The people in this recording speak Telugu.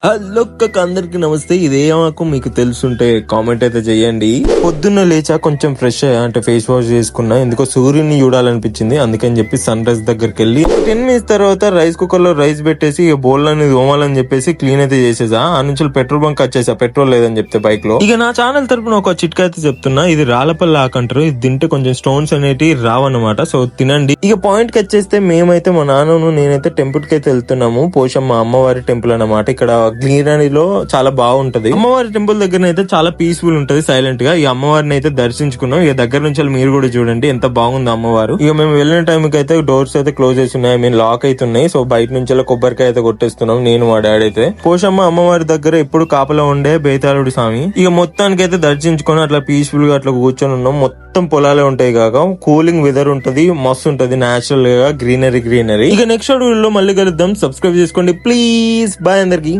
హలో అందరికి నమస్తే. ఇదేమకు మీకు తెలుసుంటే కామెంట్ అయితే చెయ్యండి. పొద్దున్న లేచా కొంచెం ఫ్రెష్ అయ్యా, అంటే ఫేస్ వాష్ చేసుకున్నా. ఎందుకో సూర్యుని చూడాలనిపించింది, అందుకని చెప్పి సన్ రైజ్ దగ్గరికి వెళ్ళి 10 మినిట్స్ తర్వాత రైస్ కుక్కర్ లో రైస్ పెట్టేసి బౌల్ అనేది తోమాలని చెప్పేసి క్లీన్ అయితే చేసేసా. ఆ నుంచి పెట్రోల్ బంక్ వచ్చేసా, పెట్రోల్ లేదని చెప్తే బైక్ లో. ఇక నా ఛానల్ తరపున ఒక చిట్కా అయితే చెప్తున్నా. ఇది రాళ్ళపల్లి ఆకంటారు, ఇది తింటే కొంచెం స్టోన్స్ అనేవి రావన్నమాట. సో తినండి. ఇక పాయింట్ కి వచ్చేస్తే మేమైతే మా నాన్నను నేనైతే టెంపుల్ కి అయితే వెళ్తున్నాము. పోషమ్మ అమ్మవారి టెంపుల్ అన్నమాట. ఇక్కడ గ్రీనరీలో చాలా బాగుంటది. అమ్మవారి టెంపుల్ దగ్గర అయితే చాలా పీస్ఫుల్ ఉంటది, సైలెంట్ గా. ఈ అమ్మవారిని అయితే దర్శించుకున్నాం. ఇక దగ్గర నుంచి మీరు కూడా చూడండి ఎంత బాగుంది అమ్మవారు. ఇక మేము వెళ్ళిన టైం కి అయితే డోర్స్ అయితే క్లోజ్ చేసి ఉన్నాయి, ఐ మీన్ లాక్ అవుతున్నాయి. సో బయట నుంచి కొబ్బరికాయ అయితే కొట్టేస్తున్నాం నేను మా డాడీ అయితే. పోషమ్మ అమ్మవారి దగ్గర ఎప్పుడు కాపలా ఉండే బేతాళుడి స్వామి. ఇక మొత్తానికి అయితే దర్శించుకొని అట్లా పీస్ఫుల్ గా అట్లా కూర్చొని ఉన్నాం. మొత్తం పొలాలే ఉంటాయి కాక కూలింగ్ వెదర్ ఉంటది, మస్తు ఉంటది, నేచురల్ గా గ్రీనరీ. ఇక నెక్స్ట్ వీడియోలో మళ్ళీ కలుద్దాం. సబ్స్క్రైబ్ చేసుకోండి ప్లీజ్. బాయ్ అందరికి.